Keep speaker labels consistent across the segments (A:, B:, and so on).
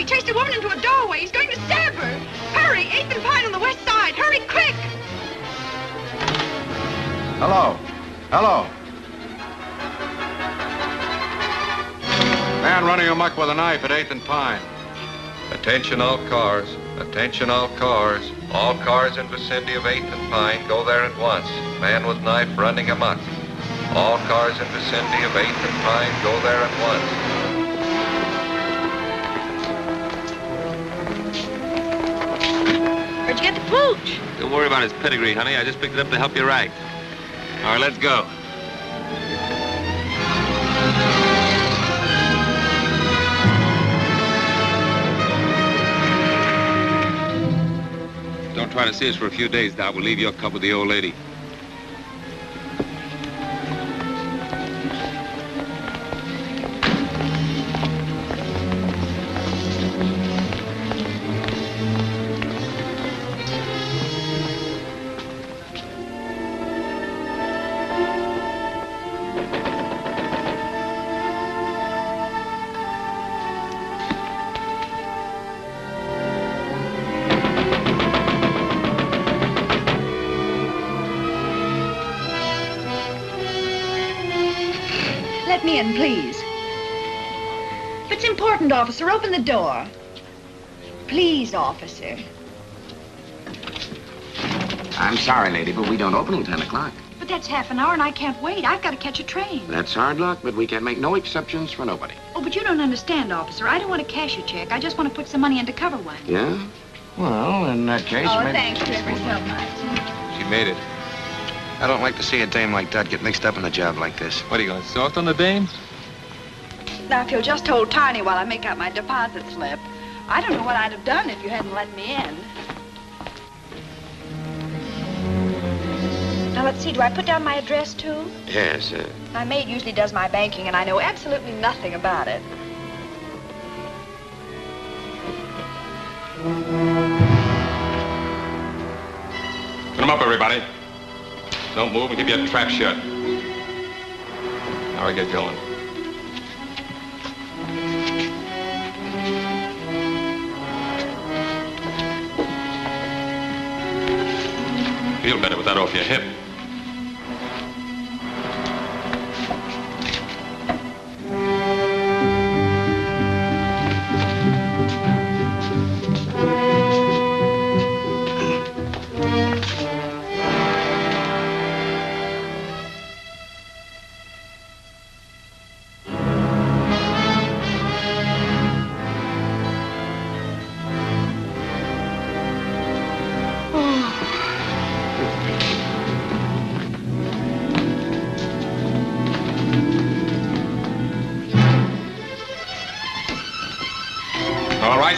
A: He chased a woman into a doorway. He's going to stab her. Hurry, 8th and Pine on the west side. Hurry, quick!
B: Hello. Hello. Man running amok with a knife at 8th and Pine.
C: Attention all cars. Attention all cars. All cars in vicinity of 8th and Pine, go there at once. Man with knife running amok. All cars in vicinity of 8th and Pine, go there at
A: Where'd you get the pooch?
D: Don't worry about his pedigree, honey. I just picked it up to help you right. All right, let's go. Don't try to see us for a few days, Doc. We'll leave your cup with the old lady.
A: Let me in, please. If it's important, officer, open the door. Please, officer.
E: I'm sorry, lady, but we don't open till 10 o'clock.
A: But that's half an hour and I can't wait. I've got to catch a train.
E: That's hard luck, but we can make no exceptions for nobody.
A: Oh, but you don't understand, officer. I don't want to cash a check. I just want to put some money in to cover one.
E: Yeah? Well, in that case,
A: Oh,
E: maybe...
A: thank you ever so much.
D: She made it.
F: I don't like to see a dame like that get mixed up in a job like this.
D: What, are you going to soft on the dame?
A: Now, if you'll just hold Tiny while I make out my deposit slip. I don't know what I'd have done if you hadn't let me in. Now, let's see. Do I put down my address, too?
E: Yes,
A: My maid usually does my banking, and I know absolutely nothing about it.
D: Put them up, everybody. Don't move and keep your trap shut. Now we get going. Feel better with that off your hip.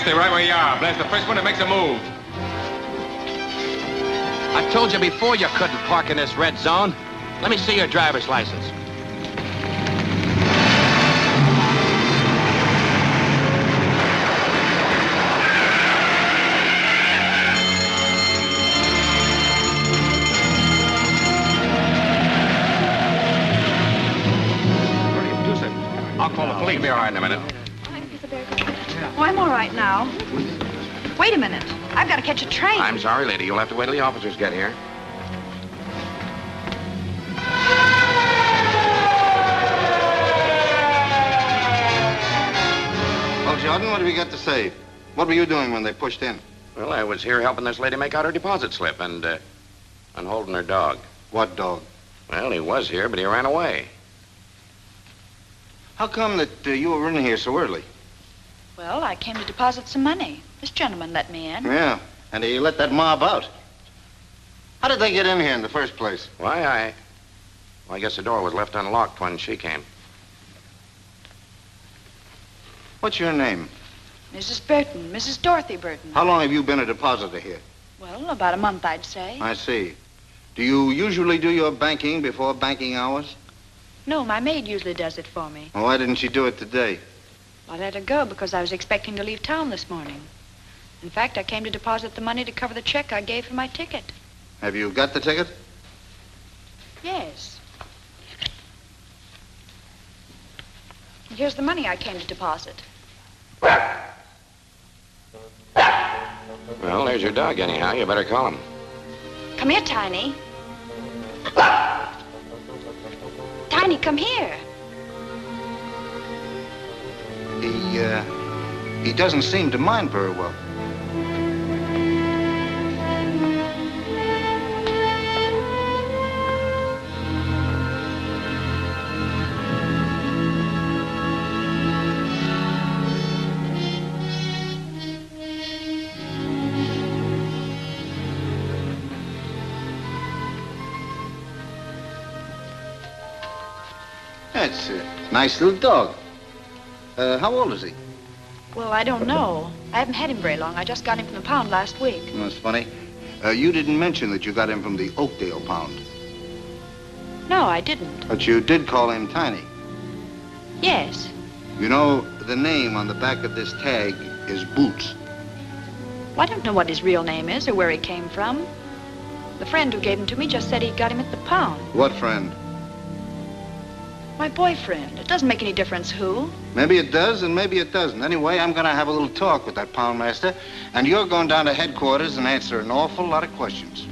D: Stay right where you are. Blast the first one that makes a move.
E: I told you before you couldn't park in this red zone. Let me see your driver's license. What do you do, sir? I'll call the police. Be all right in a minute.
A: Oh, I'm all right now. Wait a minute. I've got to catch a train.
E: I'm sorry, lady. You'll have to wait till the officers get here.
G: Well, Jordan, what have you got to say? What were you doing when they pushed in?
E: Well, I was here helping this lady make out her deposit slip and holding her dog.
G: What dog?
E: Well, he was here, but he ran away.
G: How come that you were in here so early?
A: Well, I came to deposit some money. This gentleman let me in.
G: Yeah, and he let that mob out. How did they get in here in the first place?
E: Why, I guess the door was left unlocked when she came.
G: What's your name?
A: Mrs. Burton, Mrs. Dorothy Burton.
G: How long have you been a depositor here?
A: Well, about a month, I'd say.
G: I see. Do you usually do your banking before banking hours?
A: No, my maid usually does it for me.
G: Well, why didn't she do it today?
A: I let her go because I was expecting to leave town this morning. In fact, I came to deposit the money to cover the check I gave for my ticket.
G: Have you got the ticket?
A: Yes. Here's the money I came to deposit.
F: Well, there's your dog anyhow. You better call him.
A: Come here, Tiny. Tiny, come here.
G: He doesn't seem to mind very well. That's a nice little dog. How old is he?
A: Well, I don't know. I haven't had him very long. I just got him from the pound last week.
G: That's funny. You didn't mention that you got him from the Oakdale pound.
A: No, I didn't.
G: But you did call him Tiny.
A: Yes.
G: You know, the name on the back of this tag is Boots.
A: Well, I don't know what his real name is or where he came from. The friend who gave him to me just said he got him at the pound.
G: What friend?
A: My boyfriend. It doesn't make any difference who.
G: Maybe it does and maybe it doesn't. Anyway, I'm going to have a little talk with that poundmaster, and you're going down to headquarters and answer an awful lot of questions.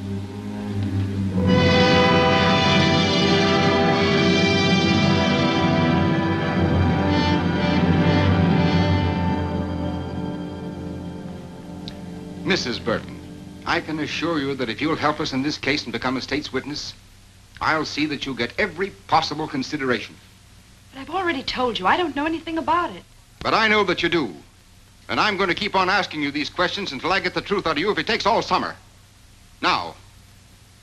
H: Mrs. Burton, I can assure you that if you'll help us in this case and become a state's witness, I'll see that you get every possible consideration.
A: But I've already told you, I don't know anything about it.
H: But I know that you do. And I'm going to keep on asking you these questions until I get the truth out of you if it takes all summer. Now,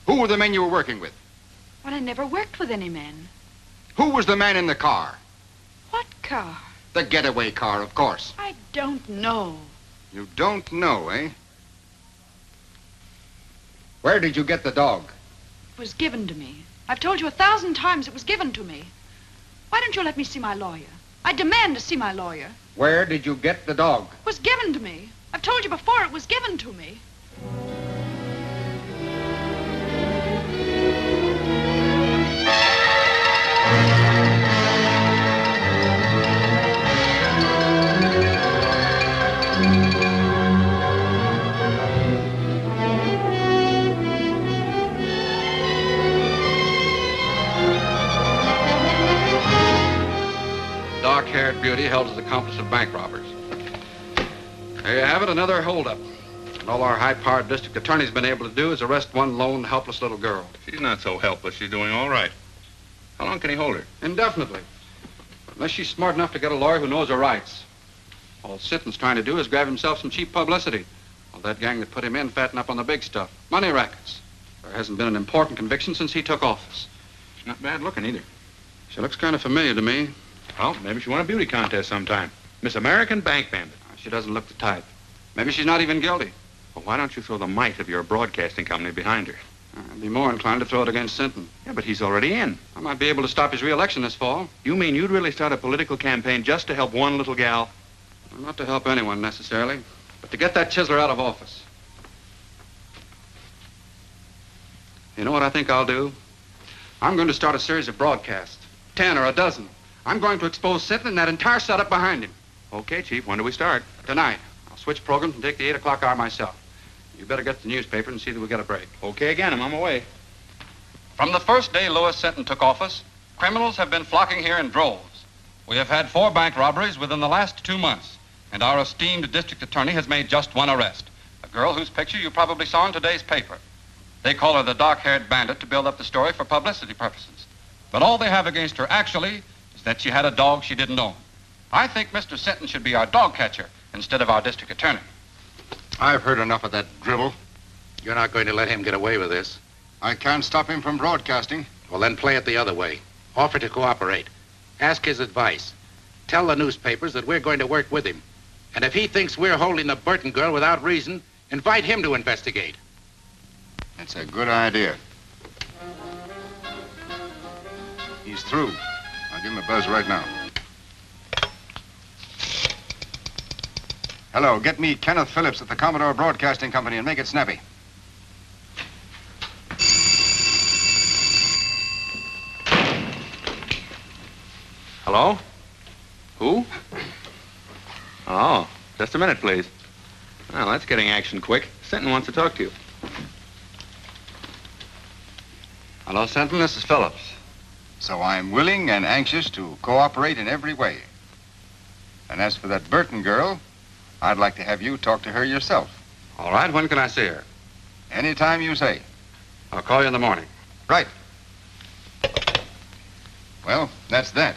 H: who were the men you were working with?
A: Well, I never worked with any men.
H: Who was the man in the car?
A: What car?
H: The getaway car, of course.
A: I don't know.
H: You don't know, eh? Where did you get the dog?
A: It was given to me. I've told you 1,000 times it was given to me. Why don't you let me see my lawyer? I demand to see my lawyer.
H: Where did you get the dog?
A: It was given to me. I've told you before it was given to me.
B: Dark-haired beauty held as accomplice of bank robbers. There you have it, another holdup. And all our high-powered district attorney's been able to do is arrest one lone, helpless little girl.
D: She's not so helpless. She's doing all right. How long can he hold her?
B: Indefinitely. Unless she's smart enough to get a lawyer who knows her rights. All Sitton's trying to do is grab himself some cheap publicity. Well, that gang that put him in fatten up on the big stuff. Money rackets. There hasn't been an important conviction since he took office.
D: She's not bad looking either.
B: She looks kind of familiar to me.
D: Well, maybe she won a beauty contest sometime. Miss American Bank Bandit.
B: She doesn't look the type. Maybe she's not even guilty.
D: Well, why don't you throw the might of your broadcasting company behind her?
B: I'd be more inclined to throw it against Sinton.
D: Yeah, but he's already in.
B: I might be able to stop his re-election this fall.
D: You mean you'd really start a political campaign just to help one little gal?
B: Well, not to help anyone necessarily, but to get that chiseler out of office. You know what I think I'll do? I'm going to start a series of broadcasts. 10 or a dozen. I'm going to expose Sinton and that entire setup behind him.
D: Okay, Chief. When do we start?
B: Tonight. I'll switch programs and take the 8 o'clock hour myself. You better get the newspaper and see that we get a break.
D: Okay again. I'm on my way.
B: From the first day Lewis Sinton took office, criminals have been flocking here in droves. We have had 4 bank robberies within the last 2 months, and our esteemed district attorney has made just one arrest, a girl whose picture you probably saw in today's paper. They call her the dark-haired bandit to build up the story for publicity purposes. But all they have against her actually is that she had a dog she didn't own. I think Mr. Sinton should be our dog catcher instead of our district attorney.
H: I've heard enough of that drivel.
E: You're not going to let him get away with this.
H: I can't stop him from broadcasting.
E: Well, then play it the other way. Offer to cooperate. Ask his advice. Tell the newspapers that we're going to work with him. And if he thinks we're holding the Burton girl without reason, invite him to investigate.
H: That's a good idea. He's through. I'll give him a buzz right now. Hello, get me Kenneth Phillips at the Commodore Broadcasting Company and make it snappy.
D: Hello? Who? Oh, just a minute, please.
I: Well, that's getting action quick. Sinton wants to talk to you.
B: Hello, Sinton. This is Phillips.
H: So I'm willing and anxious to cooperate in every way. And as for that Burton girl, I'd like to have you talk to her yourself.
B: All right. When can I see her?
H: Anytime you say.
B: I'll call you in the morning.
H: Right. Well, that's that.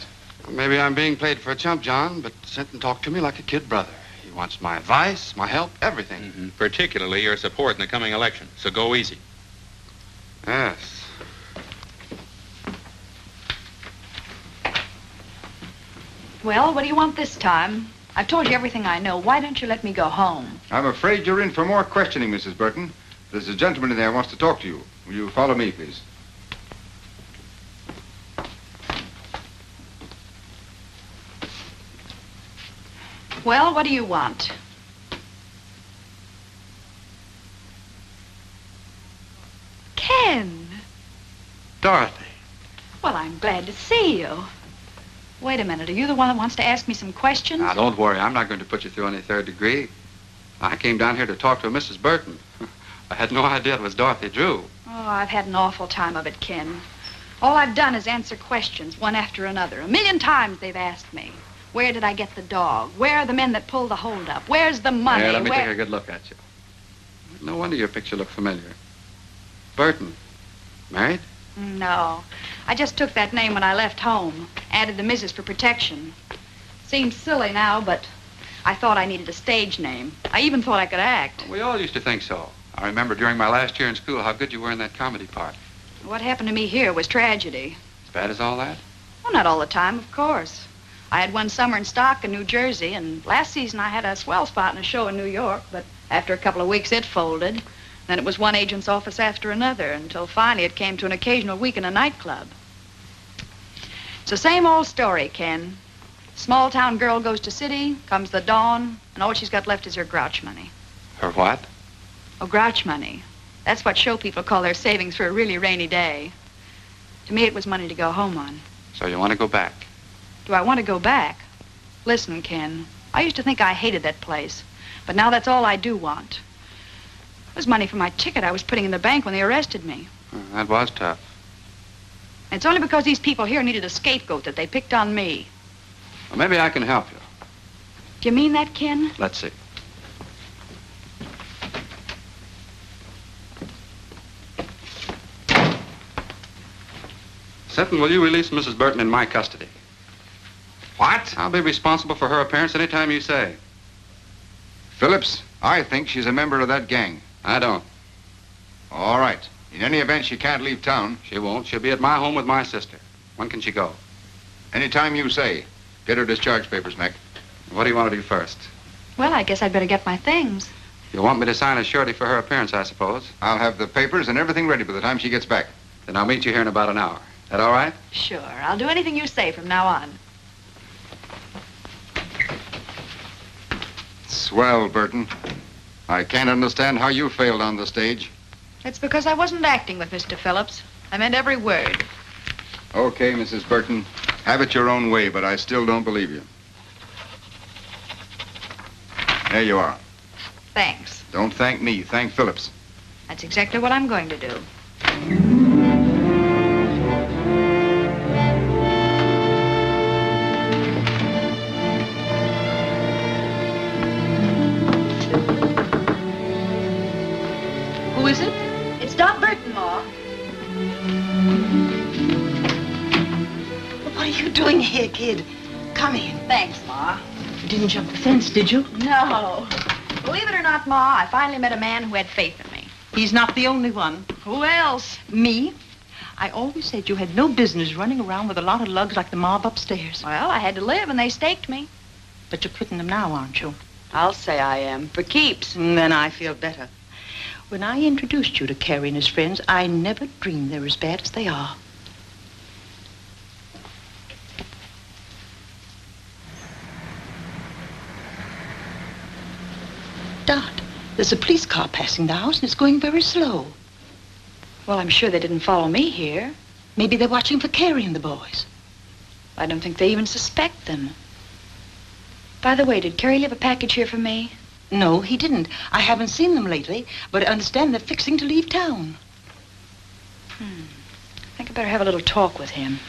B: Maybe I'm being played for a chump, John, but Sinton talked to me like a kid brother. He wants my advice, my help, everything.
I: Mm-hmm. Particularly your support in the coming election. So go easy.
B: Yes.
A: Well, what do you want this time? I've told you everything I know. Why don't you let me go home?
H: I'm afraid you're in for more questioning, Mrs. Burton. There's a gentleman in there who wants to talk to you. Will you follow me, please?
A: Well, what do you want? Ken.
B: Dorothy.
A: Well, I'm glad to see you. Wait a minute. Are you the one that wants to ask me some questions?
B: Now, don't worry. I'm not going to put you through any third degree. I came down here to talk to Mrs. Burton. I had no idea it was Dorothy Drew.
A: Oh, I've had an awful time of it, Ken. All I've done is answer questions, one after another. 1,000,000 times they've asked me. Where did I get the dog? Where are the men that pulled the holdup? Where's the money?
B: Yeah, let me take a good look at you. No wonder your picture looked familiar. Burton. Married?
A: No. I just took that name when I left home. Added the Mrs. for protection. Seems silly now, but I thought I needed a stage name. I even thought I could act.
B: We all used to think so. I remember during my last year in school how good you were in that comedy part.
A: What happened to me here was tragedy.
B: As bad as all that?
A: Well, not all the time, of course. I had one summer in stock in New Jersey, and last season I had a swell spot in a show in New York, but after a couple of weeks it folded. Then it was one agent's office after another, until finally it came to an occasional week in a nightclub. It's the same old story, Ken. Small town girl goes to city, comes the dawn, and all she's got left is her grouch money.
B: Her what?
A: Oh, grouch money. That's what show people call their savings for a really rainy day. To me, it was money to go home on.
B: So you want to go back?
A: Do I want to go back? Listen, Ken, I used to think I hated that place, but now that's all I do want. It was money for my ticket I was putting in the bank when they arrested me.
B: That was tough.
A: And it's only because these people here needed a scapegoat that they picked on me.
B: Well, maybe I can help you.
A: Do you mean that, Ken?
B: Let's see. Sinton, will you release Mrs. Burton in my custody?
H: What?
B: I'll be responsible for her appearance any time you say.
H: Phillips, I think she's a member of that gang.
B: I don't.
H: All right. In any event, she can't leave town.
B: She won't. She'll be at my home with my sister. When can she go?
H: Anytime you say. Get her discharge papers, Mac.
B: What do you want to do first?
A: Well, I guess I'd better get my things.
B: You want me to sign a surety for her appearance, I suppose?
H: I'll have the papers and everything ready by the time she gets back.
B: Then I'll meet you here in about an hour. That all right?
A: Sure. I'll do anything you say from now on.
H: Swell, Burton. I can't understand how you failed on the stage.
A: It's because I wasn't acting with Mr. Phillips. I meant every word.
H: Okay, Mrs. Burton. Have it your own way, but I still don't believe you. There you are.
A: Thanks.
H: Don't thank me. Thank Phillips.
A: That's exactly what I'm going to do.
J: Who is it?
A: It's Doc Burton, Ma.
J: What are you doing here, kid? Come in.
A: Thanks, Ma.
J: You didn't jump the fence, did you?
A: No. Believe it or not, Ma, I finally met a man who had faith in me.
J: He's not the only one.
A: Who else?
J: Me? I always said you had no business running around with a lot of lugs like the mob upstairs.
A: Well, I had to live, and they staked me.
J: But you're quitting them now, aren't you?
A: I'll say I am. For keeps.
J: Then I feel better. When I introduced you to Carrie and his friends, I never dreamed they're as bad as they are. Dot, there's a police car passing the house, and it's going very slow.
A: Well, I'm sure they didn't follow me here.
J: Maybe they're watching for Carrie and the boys.
A: I don't think they even suspect them. By the way, did Carrie leave a package here for me?
J: No, he didn't. I haven't seen them lately, but I understand they're fixing to leave town.
A: I think I better have a little talk with him.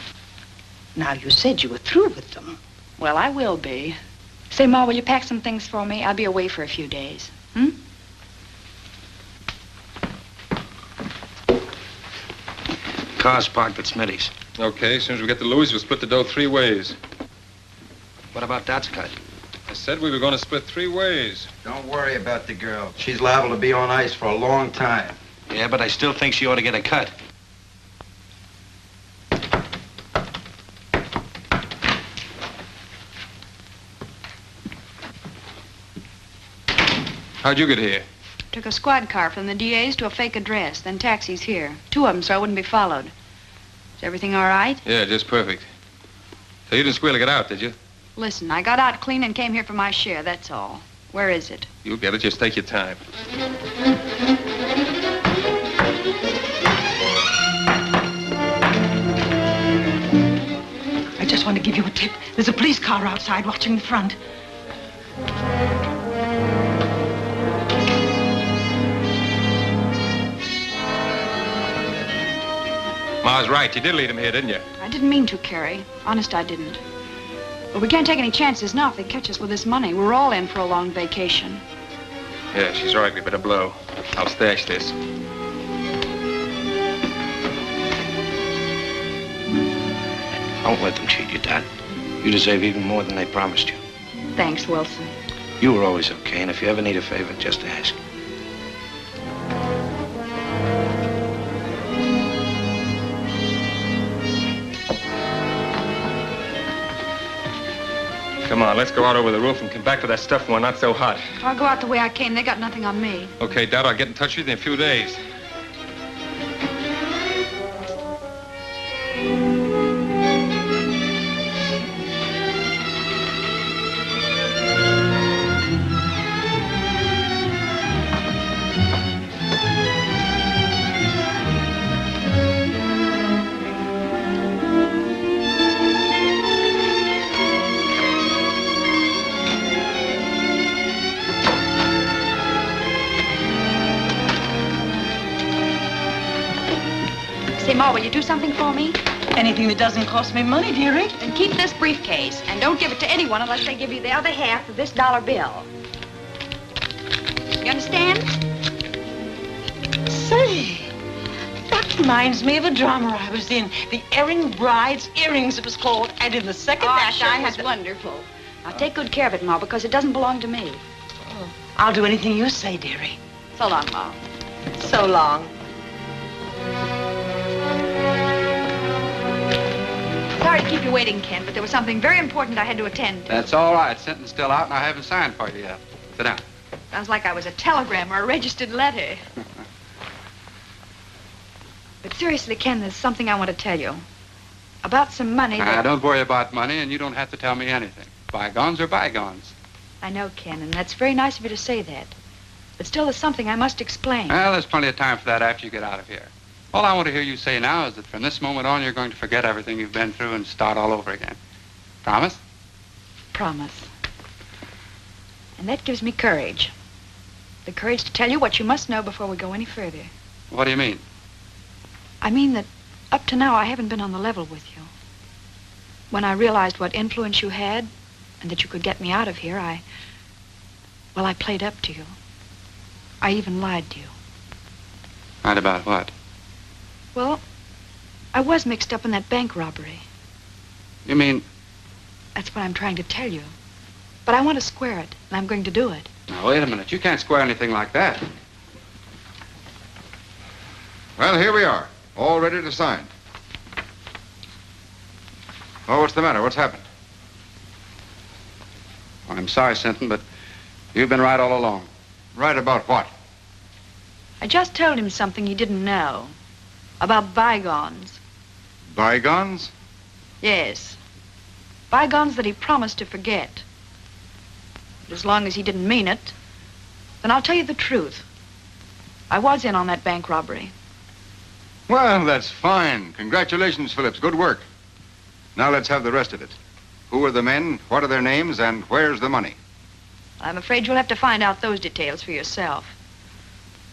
J: Now, you said you were through with them.
A: Well, I will be. Say, Ma, will you pack some things for me? I'll be away for a few days.
F: Car's parked at Smitty's.
D: Okay, as soon as we get to Louis, we'll split the dough 3 ways.
F: What about Dot's cut?
D: I said we were going to split 3 ways.
K: Don't worry about the girl. She's liable to be on ice for a long time.
F: Yeah, but I still think she ought to get a cut.
D: How'd you get here?
A: Took a squad car from the DA's to a fake address, then taxis here. 2 of them, so I wouldn't be followed. Is everything all right?
D: Yeah, just perfect. So you didn't squeal to get out, did you?
A: Listen, I got out clean and came here for my share, that's all. Where is it?
D: You'll get it. Just take your time.
J: I just want to give you a tip. There's a police car outside watching the front.
D: Ma's right. You did lead him here, didn't you?
A: I didn't mean to, Carrie. Honest, I didn't. But we can't take any chances now if they catch us with this money. We're all in for a long vacation.
D: Yeah, she's right. We better blow. I'll stash this.
F: Don't let them cheat you, Dot. You deserve even more than they promised you.
A: Thanks, Wilson.
F: You were always okay, and if you ever need a favor, just ask.
D: Come on, let's go out over the roof and come back to that stuff when we're not so hot.
A: I'll go out the way I came. They got nothing on me.
D: Okay, Dad, I'll get in touch with you in a few days.
A: Say, Ma, will you do something for me?
J: Anything that doesn't cost me money, dearie.
A: Then keep this briefcase, and don't give it to anyone unless they give you the other half of this dollar bill. You understand?
J: Say, that reminds me of a drama I was in. The Erring Bride's Earrings, it was called. And in the second act,
A: sure
J: I
A: was
J: had
A: wonderful. Now, take good care of it, Ma, because it doesn't belong to me.
J: I'll do anything you say, dearie.
A: So long, Ma.
J: So long.
A: Sorry to keep you waiting, Ken, but there was something very important I had to attend to.
B: That's all right. Sentence still out, and I haven't signed for you yet. Sit down.
A: Sounds like I was a telegram or a registered letter. But seriously, Ken, there's something I want to tell you. About some money that...
B: Don't worry about money, and you don't have to tell me anything. Bygones are bygones.
A: I know, Ken, and that's very nice of you to say that. But still, there's something I must explain.
B: Well, there's plenty of time for that after you get out of here. All I want to hear you say now is that from this moment on, you're going to forget everything you've been through and start all over again. Promise?
A: Promise. And that gives me courage. The courage to tell you what you must know before we go any further.
B: What do you mean?
A: I mean that up to now, I haven't been on the level with you. When I realized what influence you had and that you could get me out of here, I played up to you. I even lied to you.
B: Lied about what?
A: Well, I was mixed up in that bank robbery.
B: You mean...
A: That's what I'm trying to tell you. But I want to square it, and I'm going to do it.
B: Now, wait a minute. You can't square anything like that.
H: Well, here we are, all ready to sign. Oh, what's the matter? What's happened?
B: I'm sorry, Sinton, but you've been right all along.
H: Right about what?
A: I just told him something he didn't know. About bygones.
H: Bygones?
A: Yes. Bygones that he promised to forget. But as long as he didn't mean it, then I'll tell you the truth. I was in on that bank robbery.
H: Well, that's fine. Congratulations, Phillips. Good work. Now let's have the rest of it. Who are the men, what are their names, and where's the money?
A: I'm afraid you'll have to find out those details for yourself.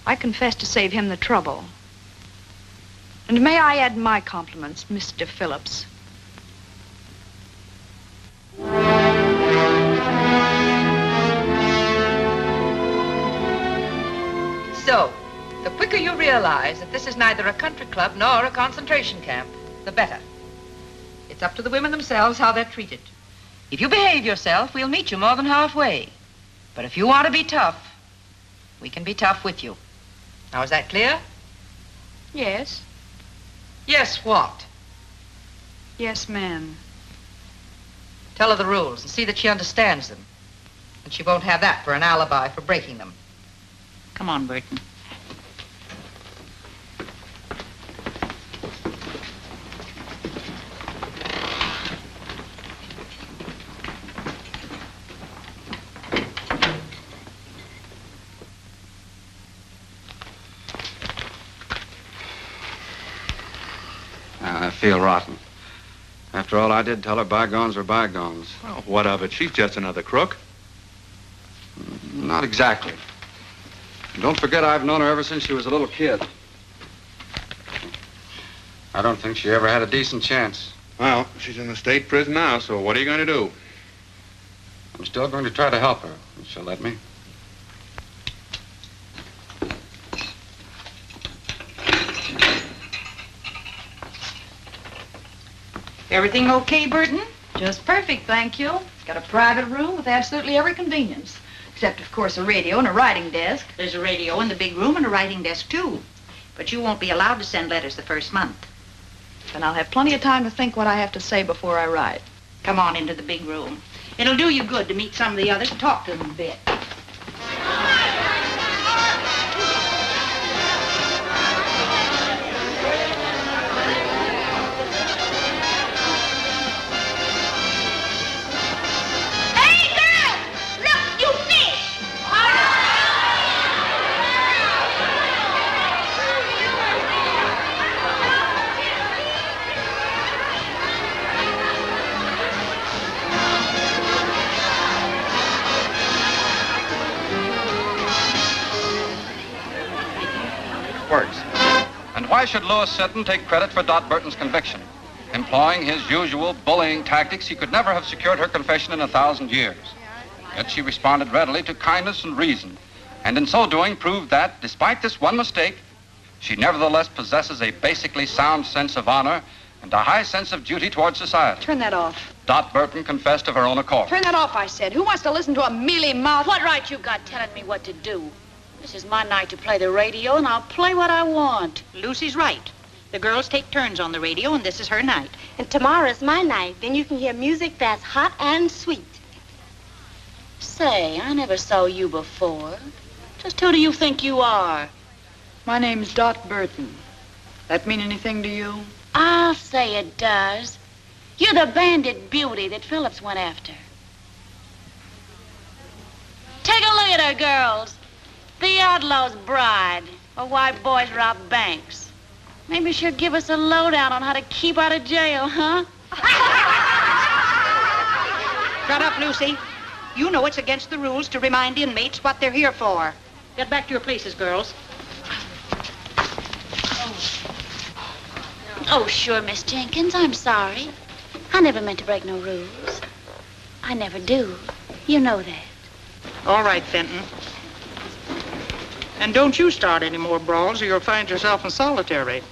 A: I confess to save him the trouble. And may I add my compliments, Mr. Phillips.
L: So, the quicker you realize that this is neither a country club nor a concentration camp, the better. It's up to the women themselves how they're treated. If you behave yourself, we'll meet you more than halfway. But if you want to be tough, we can be tough with you. Now, is that clear?
A: Yes.
L: Yes, what?
A: Yes, ma'am.
L: Tell her the rules and see that she understands them. And she won't have that for an alibi for breaking them.
J: Come on, Burton.
B: I feel rotten. After all I did, tell her bygones are bygones.
I: Well, what of it? She's just another crook.
B: Not exactly. Don't forget I've known her ever since she was a little kid. I don't think she ever had a decent chance.
I: Well, she's in the state prison now, so what are you going to do?
B: I'm still going to try to help her, if she'll let me.
L: Everything okay, Burton?
A: Just perfect, thank you. It's got a private room with absolutely every convenience. Except, of course, a radio and a writing desk.
J: There's a radio in the big room and a writing desk, too. But you won't be allowed to send letters the first month.
A: And I'll have plenty of time to think what I have to say before I write.
J: Come on into the big room. It'll do you good to meet some of the others and talk to them a bit.
B: Works. And why should Louis Sitton take credit for Dot Burton's conviction? Employing his usual bullying tactics, he could never have secured her confession in 1,000 years. Yet she responded readily to kindness and reason, and in so doing proved that, despite this one mistake, she nevertheless possesses a basically sound sense of honor and a high sense of duty towards society.
A: Turn that off.
B: Dot Burton confessed of her own accord.
A: Turn that off, I said. Who wants to listen to a mealy-mouthed...
M: What right you got telling me what to do? This is my night to play the radio, and I'll play what I want.
J: Lucy's right. The girls take turns on the radio, and this is her night.
N: And tomorrow's my night. Then you can hear music that's hot and sweet.
M: Say, I never saw you before. Just who do you think you are?
A: My name's Dot Burton. That mean anything to you?
M: I'll say it does. You're the bandit beauty that Phillips went after. Take a look at her, girls. The outlaw's bride, or why boys rob banks. Maybe she'll give us a lowdown on how to keep out of jail, huh?
J: Shut up, Lucy. You know it's against the rules to remind inmates what they're here for. Get back to your places, girls.
M: Oh, sure, Miss Jenkins, I'm sorry. I never meant to break no rules. I never do. You know that.
J: All right, Fenton. And don't you start any more brawls or you'll find yourself in solitary.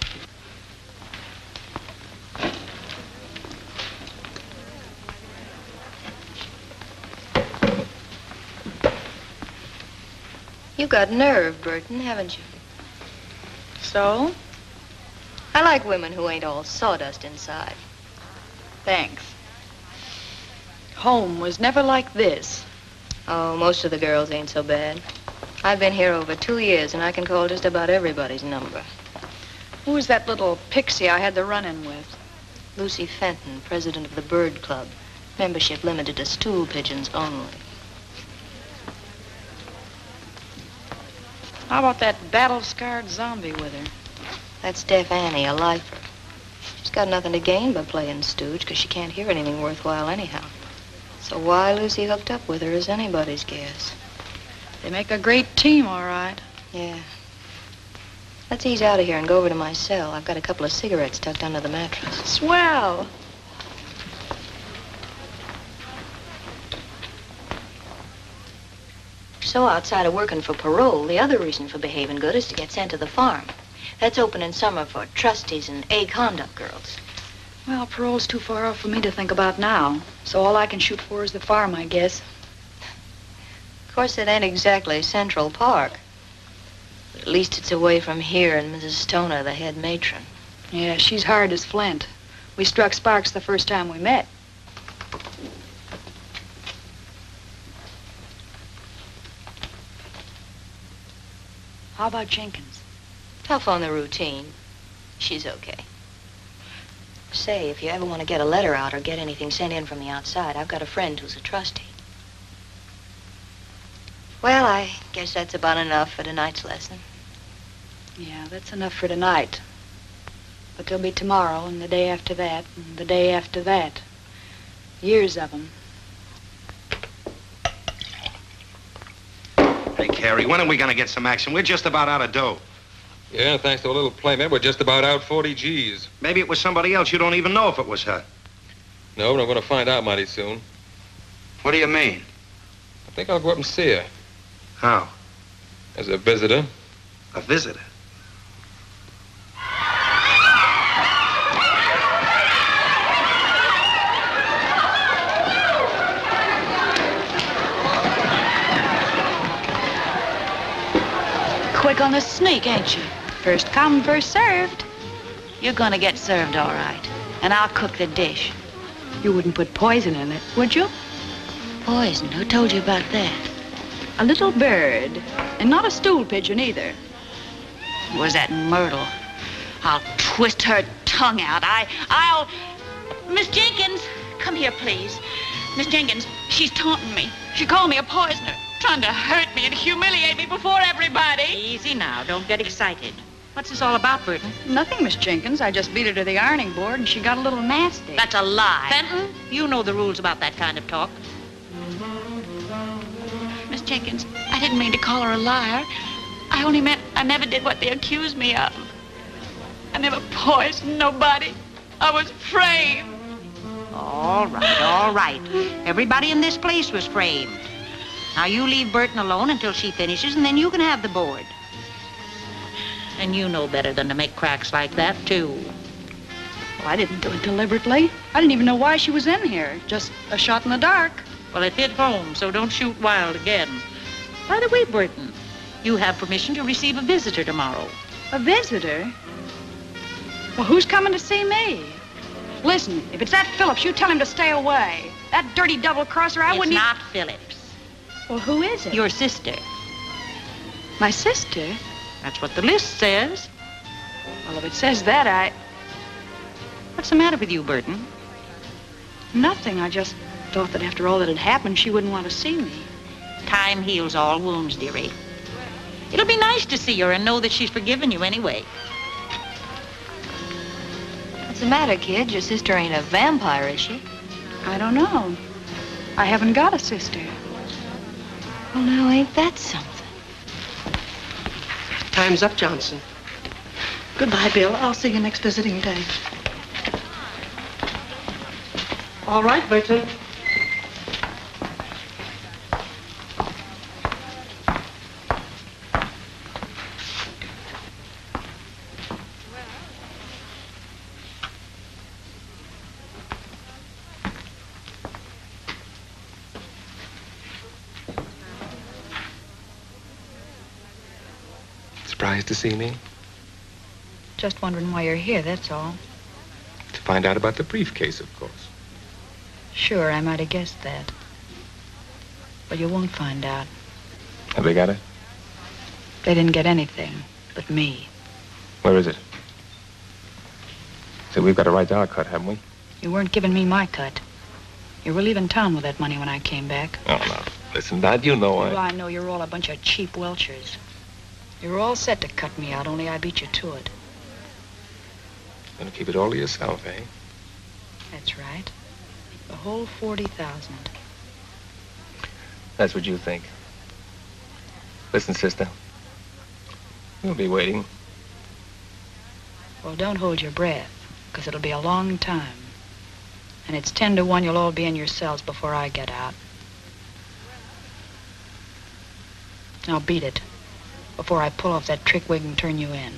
O: You got nerve, Burton, haven't you?
A: So?
O: I like women who ain't all sawdust inside.
A: Thanks. Home was never like this.
O: Oh, most of the girls ain't so bad. I've been here over 2 years, and I can call just about everybody's number.
A: Who was that little pixie I had the run-in with?
O: Lucy Fenton, president of the Bird Club. Membership limited to stool pigeons only.
A: How about that battle-scarred zombie with her?
O: That's Deaf Annie, a lifer. She's got nothing to gain by playing stooge, because she can't hear anything worthwhile anyhow. So why Lucy hooked up with her is anybody's guess.
A: They make a great team, all right.
O: Yeah. Let's ease out of here and go over to my cell. I've got a couple of cigarettes tucked under the mattress.
A: Swell.
O: So outside of working for parole, the other reason for behaving good is to get sent to the farm. That's open in summer for trustees and A-conduct girls.
A: Well, parole's too far off for me to think about now. So all I can shoot for is the farm, I guess.
O: Of course, it ain't exactly Central Park. But at least it's away from here and Mrs. Stoner, the head matron.
A: Yeah, she's hard as flint. We struck sparks the first time we met. How about Jenkins?
O: Tough on the routine. She's okay. Say, if you ever want to get a letter out or get anything sent in from the outside, I've got a friend who's a trustee. Well, I guess that's about enough for tonight's lesson.
A: Yeah, that's enough for tonight. But there'll be tomorrow and the day after that and the day after that. Years of them.
F: Hey, Carrie, when are we gonna get some action? We're just about out of dough.
D: Yeah, thanks to a little playmate, we're just about out 40 G's.
F: Maybe it was somebody else. You don't even know if it was her.
D: No, but I'm gonna find out mighty soon.
F: What do you mean?
D: I think I'll go up and see her.
F: How?
D: As a visitor.
F: A visitor?
A: Quick on the sneak, ain't you? First come, first served.
M: You're gonna get served all right. And I'll cook the dish.
A: You wouldn't put poison in it, would you?
M: Poison? Who told you about that?
A: A little bird. And not a stool pigeon either.
M: Was that Myrtle? I'll twist her tongue out. I'll... Miss Jenkins, come here, please. Miss Jenkins, she's taunting me. She called me a poisoner, trying to hurt me and humiliate me before everybody.
L: Easy now. Don't get excited. What's this all about, Burton?
A: Nothing, Miss Jenkins. I just beat her to the ironing board and she got a little nasty.
L: That's a lie. Fenton, you know the rules about that kind of talk.
M: Miss Jenkins, I didn't mean to call her a liar. I only meant I never did what they accused me of. I never poisoned nobody. I was framed.
L: All right, all right. Everybody in this place was framed. Now you leave Burton alone until she finishes, and then you can have the board. And you know better than to make cracks like that, too.
A: Well, I didn't do it deliberately. I didn't even know why she was in here. Just a shot in the dark.
L: Well, it hit home, so don't shoot wild again. By the way, Burton, you have permission to receive a visitor tomorrow.
A: A visitor? Well, who's coming to see me? Listen, if it's that Phillips, you tell him to stay away. That dirty double-crosser, I wouldn't...
L: It's not Phillips.
A: Well, who is it?
L: Your sister.
A: My sister?
L: That's what the list says.
A: Well, if it says that, I...
L: What's the matter with you, Burton?
A: Nothing. I just thought that after all that had happened, she wouldn't want to see me.
L: Time heals all wounds, dearie. It'll be nice to see her and know that she's forgiven you anyway.
O: What's the matter, kid? Your sister ain't a vampire, is she?
A: I don't know. I haven't got a sister.
O: Well, now, ain't that something?
J: Time's up, Johnson. Goodbye, Bill. I'll see you next visiting day. All right, Burton.
D: Surprised to see me?
A: Just wondering why you're here, that's all.
D: To find out about the briefcase, of course.
A: Sure, I might have guessed that. But you won't find out.
D: Have they got it?
A: They didn't get anything but me.
D: Where is it? So we've got a right to our cut, haven't we?
A: You weren't giving me my cut. You were leaving town with that money when I came back.
D: Oh, no. Listen, Dad, you know
A: Well, I know you're all a bunch of cheap welchers. You were all set to cut me out, only I beat you to it.
D: Gonna keep it all to yourself, eh?
A: That's right. The whole 40,000.
P: That's what you think. Listen, sister. We'll be waiting.
A: Well, don't hold your breath, because it'll be a long time. And it's 10 to 1 you'll all be in your cells before I get out. Now beat it, before I pull off that trick wig and turn you in.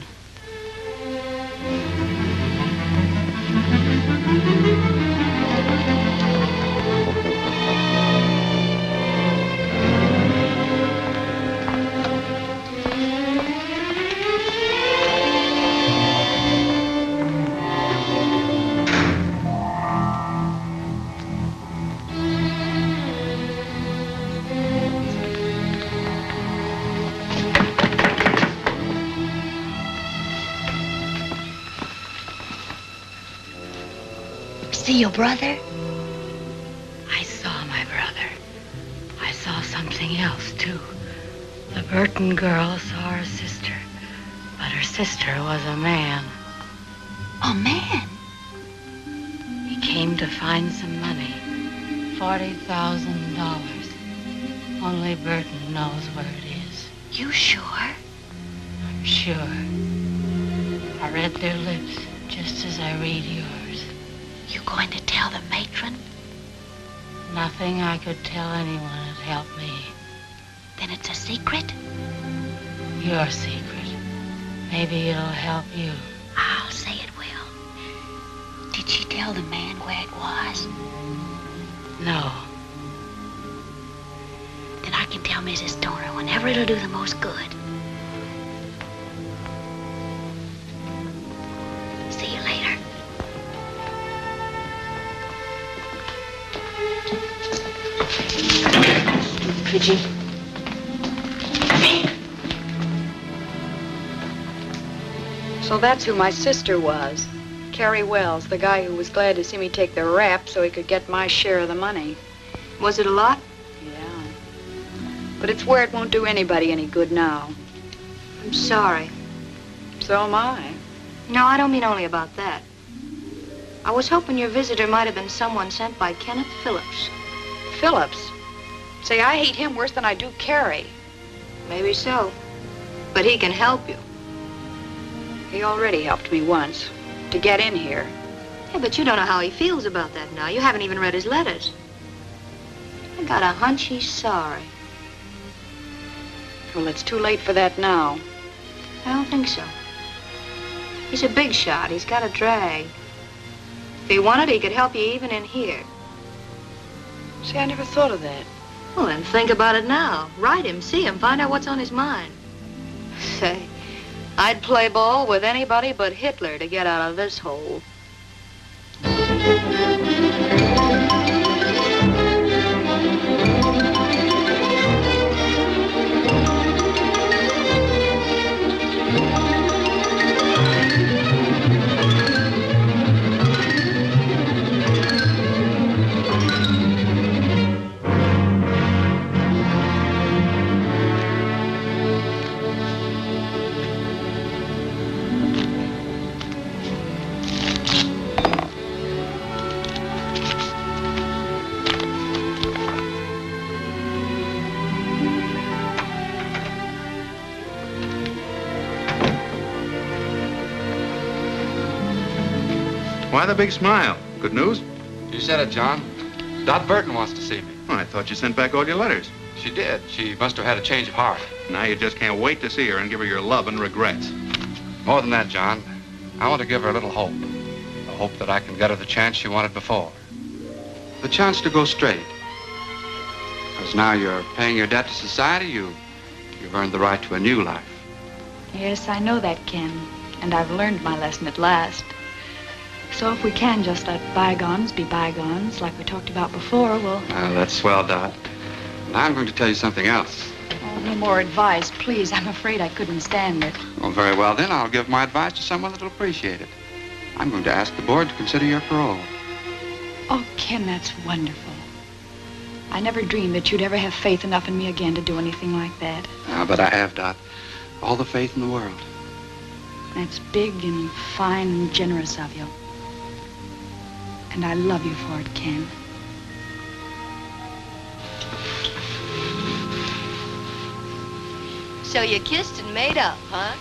Q: See your brother?
M: I saw my brother. I saw something else, too. The Burton girl saw her sister, but her sister was a man.
Q: A man?
M: He came to find some money. $40,000. Only Burton knows where it is.
Q: You sure?
M: I'm sure. I read their lips just as I read yours.
Q: You going to tell the matron?
M: Nothing I could tell anyone would help me.
Q: Then it's a secret?
M: Your secret. Maybe it'll help you.
Q: I'll say it will. Did she tell the man where it was?
M: No.
Q: Then I can tell Mrs. Stoner whenever it'll do the most good. See you later.
J: Pidgey.
A: So that's who my sister was. Carrie Wells, the guy who was glad to see me take the rap so he could get my share of the money.
L: Was it a lot?
A: Yeah. But it's where it won't do anybody any good now.
L: I'm sorry.
A: So am I.
L: No, I don't mean only about that. I was hoping your visitor might have been someone sent by Kenneth Phillips.
A: Phillips? Say, I hate him worse than I do Carrie.
L: Maybe so. But he can help you.
A: He already helped me once. To get in here.
L: Yeah, but you don't know how he feels about that now. You haven't even read his letters. I got a hunch he's sorry.
A: Well, it's too late for that now.
L: I don't think so. He's a big shot. He's got a drag. If he wanted, he could help you even in here.
A: See, I never thought of that.
L: Well, then think about it now. Write him, see him, find out what's on his mind. Say, I'd play ball with anybody but Hitler to get out of this hole.
I: Why the big smile? Good news?
B: You said it, John. Dot Burton wants to see me.
I: Oh, I thought you sent back all your letters.
B: She did. She must have had a change of heart.
I: Now you just can't wait to see her and give her your love and regrets.
B: More than that, John. I want to give her a little hope. A hope that I can get her the chance she wanted before. The chance to go straight. Because now you're paying your debt to society, you've earned the right to a new life.
A: Yes, I know that, Ken. And I've learned my lesson at last. So if we can just let bygones be bygones, like we talked about before, we'll...
B: That's swell, Dot. Now I'm going to tell you something else.
A: Oh, no more advice, please. I'm afraid I couldn't stand it.
B: Well, very well, then. I'll give my advice to someone that'll appreciate it. I'm going to ask the board to consider your parole.
A: Oh, Ken, that's wonderful. I never dreamed that you'd ever have faith enough in me again to do anything like that.
B: But I have, Dot. All the faith in the world.
A: That's big and fine and generous of you. And I love you for it, Ken.
O: So you kissed and made up, huh?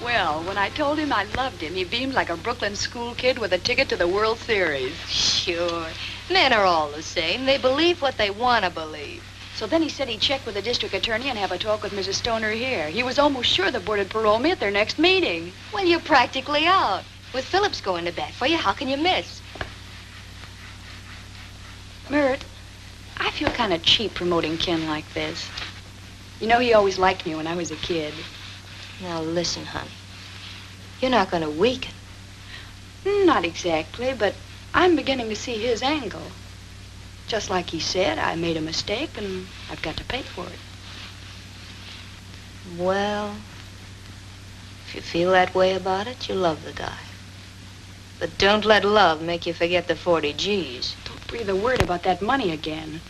A: Well, when I told him I loved him, he beamed like a Brooklyn school kid with a ticket to the World Series.
O: Sure. Men are all the same. They believe what they want to believe.
A: So then he said he'd check with the district attorney and have a talk with Mrs. Stoner here. He was almost sure the board would parole me at their next meeting.
O: Well, you're practically out. With Phillips going to bat for you, how can you miss?
A: Mert, I feel kind of cheap promoting Ken like this. You know, he always liked me when I was a kid.
O: Now, listen, honey. You're not going to weaken.
A: Not exactly, but I'm beginning to see his angle. Just like he said, I made a mistake and I've got to pay for it.
O: Well, if you feel that way about it, you love the guy. But don't let love make you forget the 40 G's.
A: Don't breathe a word about that money again.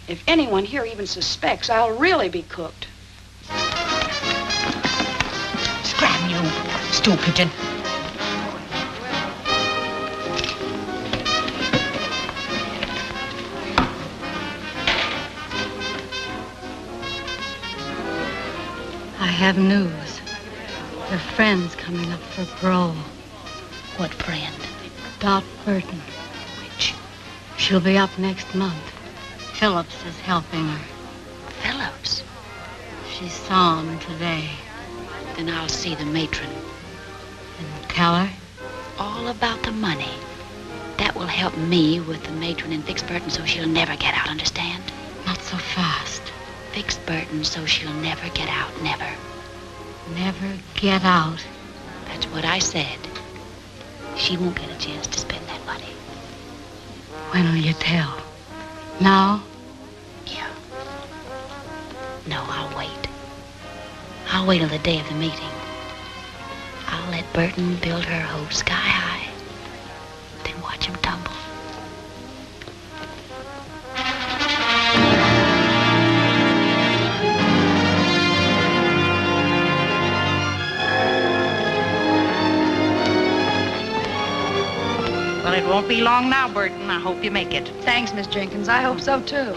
A: If anyone here even suspects, I'll really be cooked.
J: Scram, you stool pigeon.
R: I have news. Your friend's coming up for parole.
Q: What friend?
R: Dot Burton.
Q: Which?
R: She'll be up next month. Phillips is helping her.
Q: Phillips?
R: She saw him today.
Q: Then I'll see the matron.
R: And tell her?
Q: All about the money. That will help me with the matron and fix Burton so she'll never get out, understand?
R: Not so fast.
Q: Fix Burton so she'll never get out, never.
R: Never get out.
Q: That's what I said. She won't get a chance to spend that money.
R: When will you tell? Now?
Q: Yeah. No, I'll wait. I'll wait till the day of the meeting. I'll let Burton build her hope sky high. Then watch him tumble.
L: Well, it won't be long now, Burton. I hope you make it.
A: Thanks, Miss Jenkins. I hope so, too.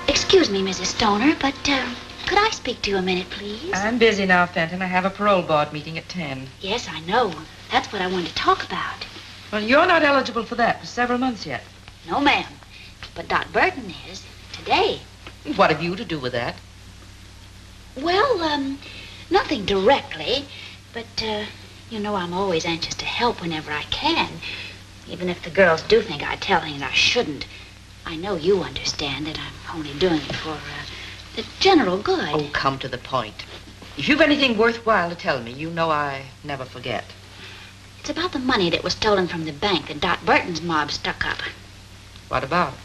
Q: Excuse me, Mrs. Stoner, but, could I speak to you a minute, please?
L: I'm busy now, Fenton. I have a parole board meeting at 10.
Q: Yes, I know. That's what I wanted to talk about.
L: Well, you're not eligible for that for several months yet.
Q: No, ma'am. But Dot Burton is. Today.
L: What have you to do with that?
Q: Well, nothing directly. But, you know, I'm always anxious to help whenever I can. Even if the girls do think I tell things I shouldn't. I know you understand that I'm only doing it for, the general good.
L: Oh, come to the point. If you've anything worthwhile to tell me, you know I never forget.
Q: It's about the money that was stolen from the bank that Dot Burton's mob stuck up.
L: What about it?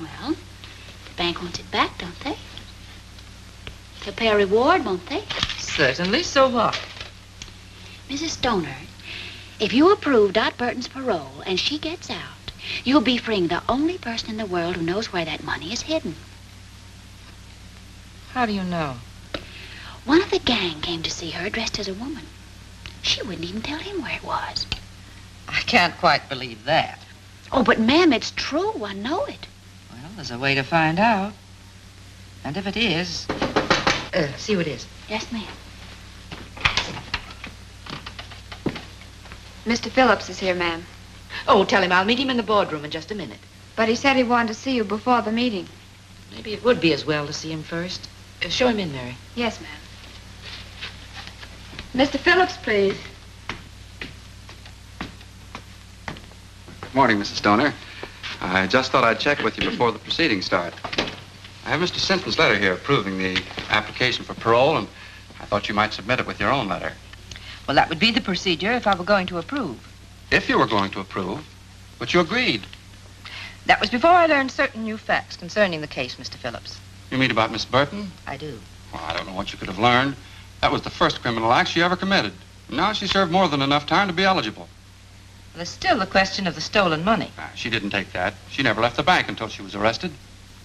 Q: Well, the bank wants it back, don't they? They'll pay a reward, won't they?
L: Certainly. So what?
Q: Mrs. Stoner, if you approve Dot Burton's parole and she gets out, you'll be freeing the only person in the world who knows where that money is hidden.
L: How do you know?
Q: One of the gang came to see her dressed as a woman. She wouldn't even tell him where it was.
L: I can't quite believe that.
Q: Oh, but ma'am, it's true. I know it.
L: Well, there's a way to find out. And if it is, see who it is.
Q: Yes, ma'am.
S: Mr. Phillips is here, ma'am.
L: Oh, tell him I'll meet him in the boardroom in just a minute.
S: But he said he wanted to see you before the meeting.
L: Maybe it would be as well to see him first. Show him in, Mary.
S: Yes, ma'am. Mr. Phillips, please.
B: Morning, Mrs. Stoner. I just thought I'd check with you before the proceedings start. I have Mr. Sinton's letter here approving the application for parole, and I thought you might submit it with your own letter.
L: Well, that would be the procedure if I were going to approve.
B: If you were going to approve, but you agreed.
L: That was before I learned certain new facts concerning the case, Mr. Phillips.
B: You mean about Miss Burton?
L: I do.
B: Well, I don't know what you could have learned. That was the first criminal act she ever committed. Now she served more than enough time to be eligible.
L: There's still the question of the stolen money.
B: She didn't take that. She never left the bank until she was arrested.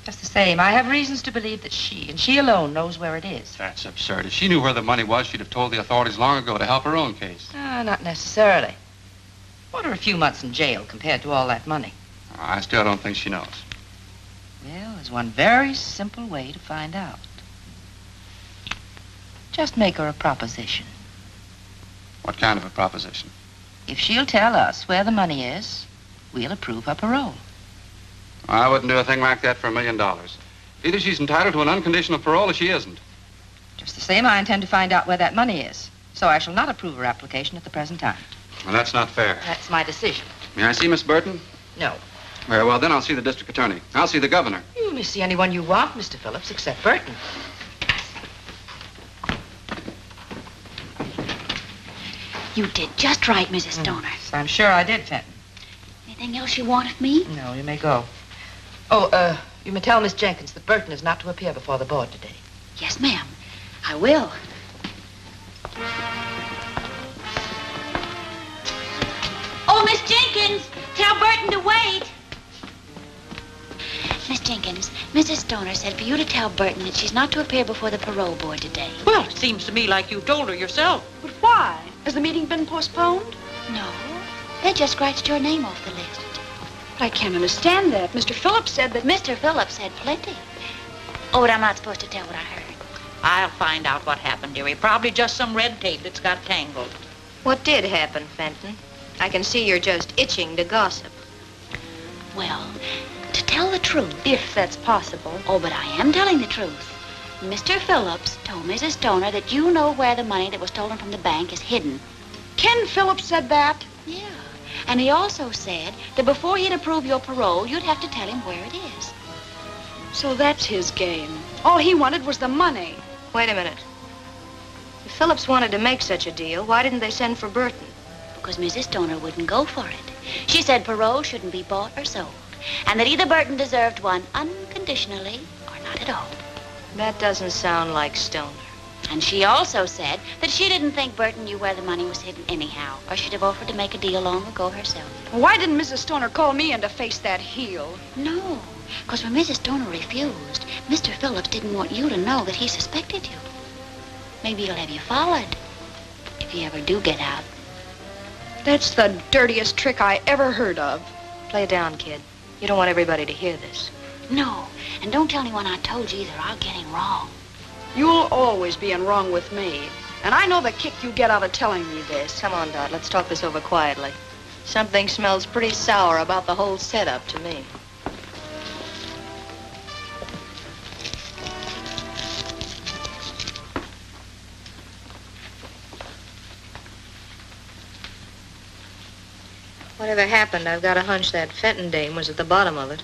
L: Just the same, I have reasons to believe that she, and she alone, knows where it is.
B: That's absurd. If she knew where the money was, she'd have told the authorities long ago to help her own case.
L: Not necessarily. What are a few months in jail compared to all that money?
B: I still don't think she knows.
L: Well, there's one very simple way to find out. Just make her a proposition.
B: What kind of a proposition?
L: If she'll tell us where the money is, we'll approve her parole.
B: I wouldn't do a thing like that for $1 million. Either she's entitled to an unconditional parole or she isn't.
L: Just the same, I intend to find out where that money is. So I shall not approve her application at the present time.
B: Well, that's not fair.
L: That's my decision.
B: May I see Miss Burton?
L: No.
B: Very well, then I'll see the district attorney. I'll see the governor.
L: You may see anyone you want, Mr. Phillips, except Burton.
Q: You did just right, Mrs. Stoner.
L: I'm sure I did, Fenton.
Q: Anything else you want of me?
L: No, you may go. Oh, you may tell Miss Jenkins that Burton is not to appear before the board today.
Q: Yes, ma'am. I will. Oh, Miss Jenkins, tell Burton to wait. Miss Jenkins, Mrs. Stoner said for you to tell Burton that she's not to appear before the parole board today.
J: Well, it seems to me like you told her yourself.
A: But why? Has the meeting been postponed?
Q: No. They just scratched your name off the list.
A: But I can't understand that. Mr. Phillips said that...
Q: Mr. Phillips said plenty. Oh, but I'm not supposed to tell what I heard.
J: I'll find out what happened, dearie. Probably just some red tape that's got tangled.
O: What did happen, Fenton? I can see you're just itching to gossip.
Q: Well, to tell the truth...
O: If that's possible.
Q: Oh, but I am telling the truth. Mr. Phillips told Mrs. Stoner that you know where the money that was stolen from the bank is hidden.
A: Ken Phillips said that?
Q: Yeah. And he also said that before he'd approve your parole, you'd have to tell him where it is.
A: So that's his game. All he wanted was the money.
O: Wait a minute. If Phillips wanted to make such a deal, why didn't they send for Burton?
Q: Because Mrs. Stoner wouldn't go for it. She said parole shouldn't be bought or sold, and that either Burton deserved one unconditionally or not at all.
O: That doesn't sound like Stoner.
Q: And she also said that she didn't think Burton knew where the money was hidden anyhow, or she'd have offered to make a deal long ago herself.
A: Why didn't Mrs. Stoner call me in to face that heel?
Q: No, because when Mrs. Stoner refused, Mr. Phillips didn't want you to know that he suspected you. Maybe he'll have you followed, if you ever do get out.
A: That's the dirtiest trick I ever heard of.
O: Play it down, kid. You don't want everybody to hear this.
Q: No, and don't tell anyone I told you either. I'll get him wrong.
A: You'll always be in wrong with me. And I know the kick you get out of telling me this.
O: Come on, Dot. Let's talk this over quietly. Something smells pretty sour about the whole setup to me. Whatever happened, I've got a hunch that Fenton dame was at the bottom of it.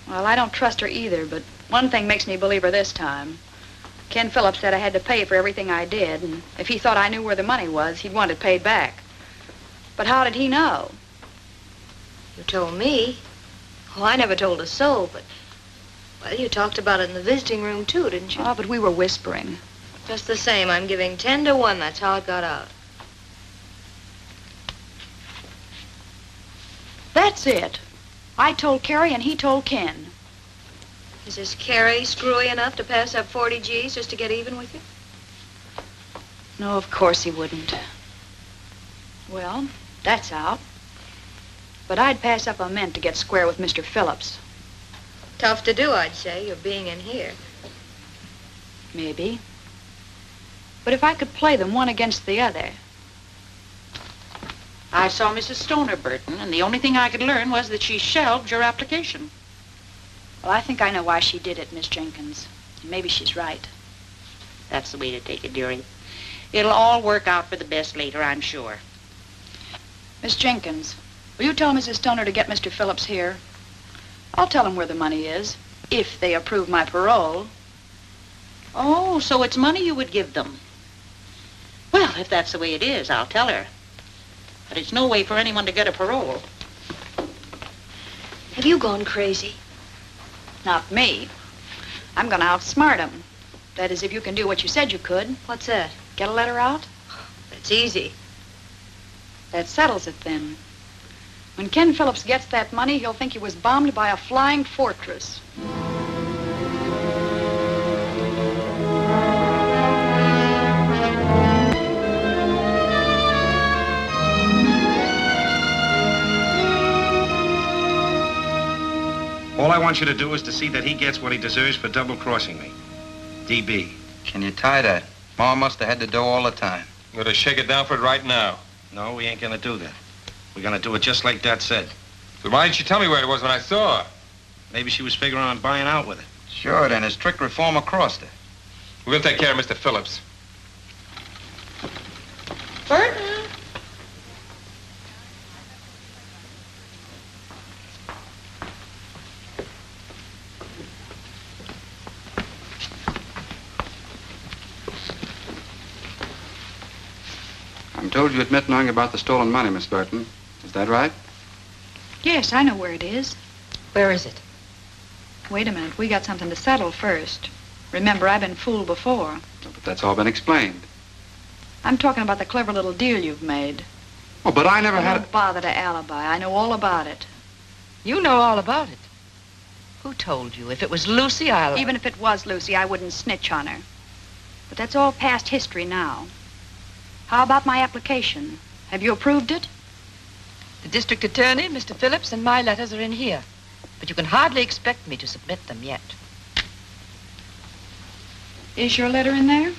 A: Well, I don't trust her either, but one thing makes me believe her this time. Ken Phillips said I had to pay for everything I did, and if he thought I knew where the money was, he'd want it paid back. But how did he know?
O: You told me. Oh, I never told a soul, but... Well, you talked about it in the visiting room, too, didn't you?
A: Oh, but we were whispering.
O: Just the same, I'm giving 10 to 1. That's how it got out.
A: That's it. I told Carrie and he told Ken.
O: Is this Carrie screwy enough to pass up 40 G's just to get even with you?
A: No, of course he wouldn't. Well, that's out. But I'd pass up a mint to get square with Mr. Phillips.
O: Tough to do, I'd say, you're being in here.
A: Maybe. But if I could play them one against the other...
J: I saw Mrs. Stoner, Burton, and the only thing I could learn was that she shelved your application.
A: Well, I think I know why she did it, Miss Jenkins. Maybe she's right.
J: That's the way to take it, dearie. It'll all work out for the best later, I'm sure.
A: Miss Jenkins, will you tell Mrs. Stoner to get Mr. Phillips here? I'll tell him where the money is, if they approve my parole.
J: Oh, so it's money you would give them. Well, if that's the way it is, I'll tell her. But it's no way for anyone to get a parole.
O: Have you gone crazy?
A: Not me. I'm going to outsmart him. That is, if you can do what you said you could.
O: What's that?
A: Get a letter out?
O: That's easy.
A: That settles it, then. When Ken Phillips gets that money, he'll think he was bombed by a flying fortress.
E: All I want you to do is to see that he gets what he deserves for double-crossing me. DB.
K: Can you tie that? Ma must have had the dough all the time.
D: I'm gonna shake it down for it right now.
E: No, we ain't gonna do that. We're gonna do it just like Dad said.
D: So why didn't you tell me where it was when I saw her?
E: Maybe she was figuring on buying out with it.
K: Sure, then his strict reformer crossed her.
D: We'll take care of Mr. Phillips.
J: Burton!
B: I'm told you admit knowing about the stolen money, Miss Burton. Is that right?
A: Yes, I know where it is.
L: Where is it?
A: Wait a minute. We got something to settle first. Remember, I've been fooled before.
B: But that's all been explained.
A: I'm talking about the clever little deal you've made.
B: Oh, but I never had
A: Don't bother to alibi. I know all about it.
L: You know all about it. Who told you? If it was Lucy, I'll...
A: Even if it was Lucy, I wouldn't snitch on her. But that's all past history now. How about my application? Have you approved it?
L: The district attorney, Mr. Phillips, and my letters are in here. But you can hardly expect me to submit them yet.
A: Is your letter in there?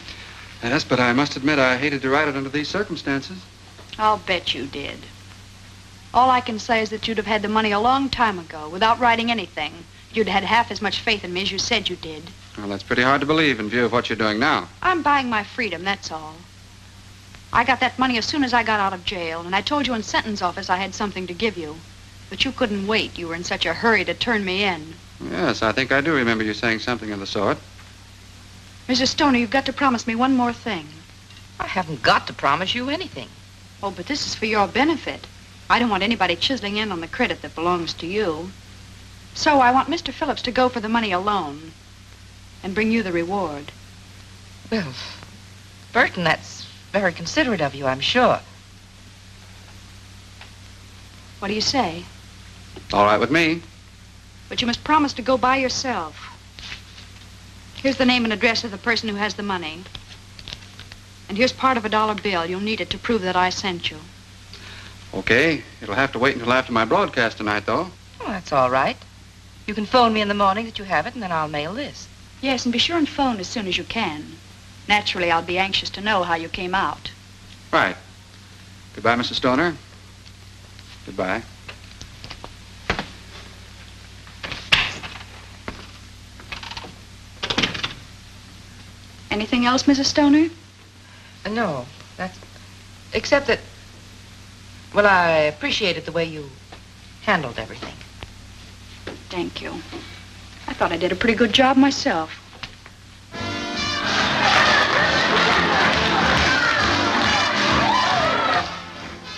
B: Yes, but I must admit I hated to write it under these circumstances.
A: I'll bet you did. All I can say is that you'd have had the money a long time ago without writing anything. You'd had half as much faith in me as you said you did.
B: Well, that's pretty hard to believe in view of what you're doing now.
A: I'm buying my freedom, that's all. I got that money as soon as I got out of jail, and I told you in sentence office I had something to give you. But you couldn't wait. You were in such a hurry to turn me in.
B: Yes, I think I do remember you saying something of the sort.
A: Mrs. Stoner, you've got to promise me one more thing.
L: I haven't got to promise you anything.
A: Oh, but this is for your benefit. I don't want anybody chiseling in on the credit that belongs to you. So I want Mr. Phillips to go for the money alone and bring you the reward.
L: Well, Burton, that's very considerate of you, I'm sure.
A: What do you say?
B: All right with me.
A: But you must promise to go by yourself. Here's the name and address of the person who has the money. And here's part of $1 bill. You'll need it to prove that I sent you.
B: Okay. It'll have to wait until after my broadcast tonight, though.
L: Well, that's all right. You can phone me in the morning that you have it, and then I'll mail this.
A: Yes, and be sure and phone as soon as you can. Naturally, I'll be anxious to know how you came out.
B: Right. Goodbye, Mrs. Stoner. Goodbye.
A: Anything else, Mrs. Stoner?
L: No, that's... Except that... Well, I appreciated the way you handled everything.
A: Thank you. I thought I did a pretty good job myself.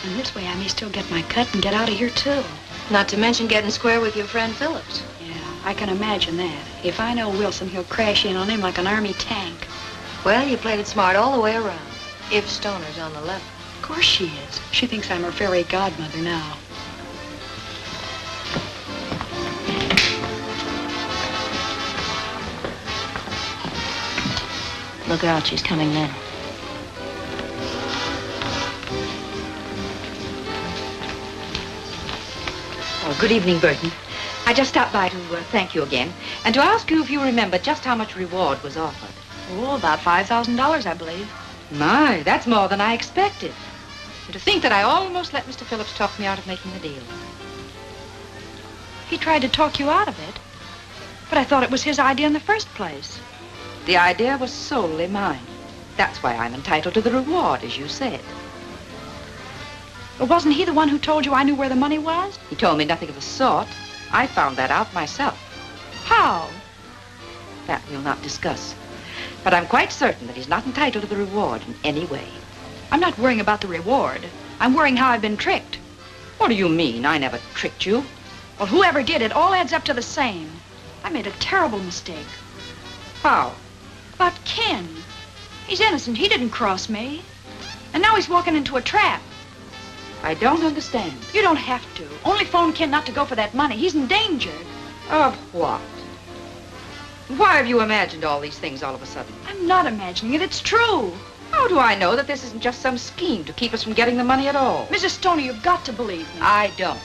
A: And this way I may still get my cut and get out of here, too.
O: Not to mention getting square with your friend Phillips.
A: Yeah, I can imagine that. If I know Wilson, he'll crash in on him like an army tank.
O: Well, you played it smart all the way around. If Stoner's on the level.
A: Of course she is. She thinks I'm her fairy godmother now.
O: Look out, she's coming now.
L: Oh, good evening, Burton. I just stopped by to thank you again, and to ask you if you remember just how much reward was offered.
A: Oh, about $5,000, I believe.
L: My, that's more than I expected. And to think that I almost let Mr. Phillips talk me out of making the deal.
A: He tried to talk you out of it, but I thought it was his idea in the first place.
L: The idea was solely mine. That's why I'm entitled to the reward, as you said.
A: But wasn't he the one who told you I knew where the money was?
L: He told me nothing of the sort. I found that out myself.
A: How?
L: That we'll not discuss. But I'm quite certain that he's not entitled to the reward in any way.
A: I'm not worrying about the reward. I'm worrying how I've been tricked.
L: What do you mean? I never tricked you.
A: Well, whoever did it all adds up to the same. I made a terrible mistake.
L: How?
A: About Ken. He's innocent. He didn't cross me. And now he's walking into a trap.
L: I don't understand.
A: You don't have to. Only phone Ken not to go for that money. He's endangered.
L: Of what? Why have you imagined all these things all of a sudden?
A: I'm not imagining it. It's true.
L: How do I know that this isn't just some scheme to keep us from getting the money at all?
A: Mrs. Stoner, you've got to believe me.
L: I don't.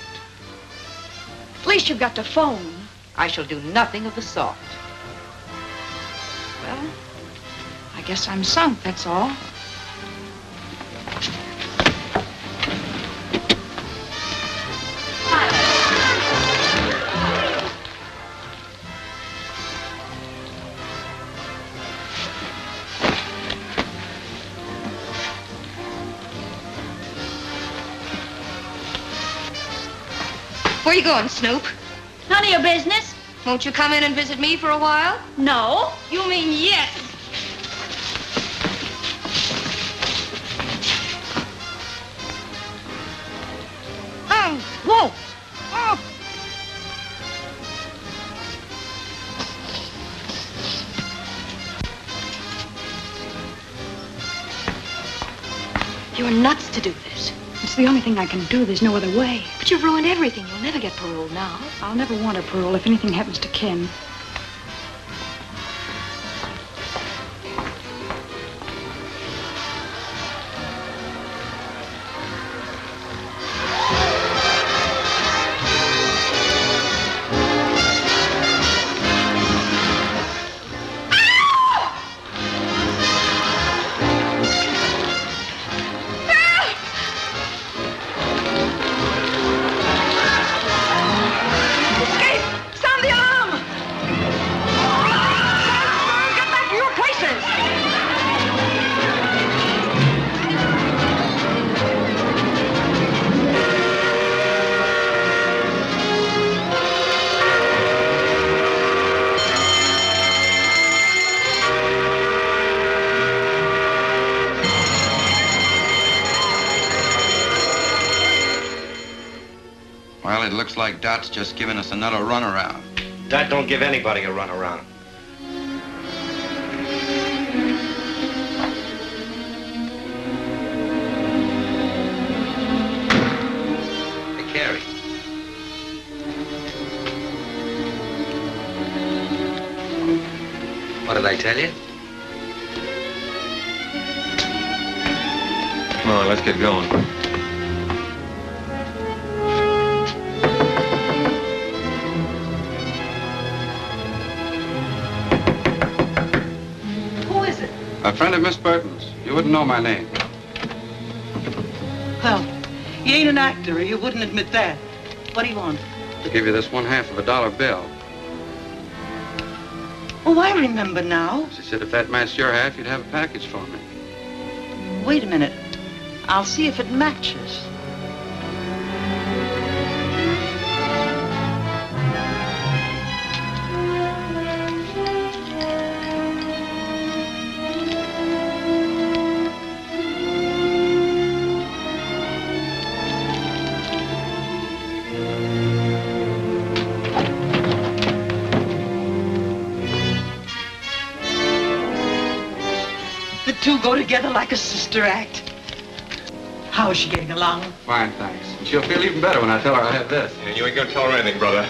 A: At least you've got to phone.
L: I shall do nothing of the sort.
A: Well, I guess I'm sunk, that's all.
T: Where you going, Snoop?
Q: None of your business.
T: Won't you come in and visit me for a while?
Q: No.
T: You mean yes.
L: Whoa! Oh!
T: You're nuts to do this.
A: It's the only thing I can do. There's no other way.
T: But you've ruined everything. You'll never get parole now.
A: I'll never want a parole if anything happens to Ken.
K: Well, it looks like Dot's just giving us another runaround.
F: Dot don't give anybody a runaround. Hey, Carrie. What did I tell you?
P: Come on, let's get going.
B: A friend of Miss Burton's. You wouldn't know my name.
J: Well, he ain't an actor, or you wouldn't admit that. What do you want?
B: I'll give you this $1/2 of a dollar bill.
J: Oh, I remember now.
B: She said if that matched your half, you'd have a package for me.
J: Wait a minute. I'll see if it matches. The two go together like a sister act. How is she getting along?
B: Fine, thanks. And she'll feel even better when I tell her I had this.
D: And you ain't gonna tell her anything, brother.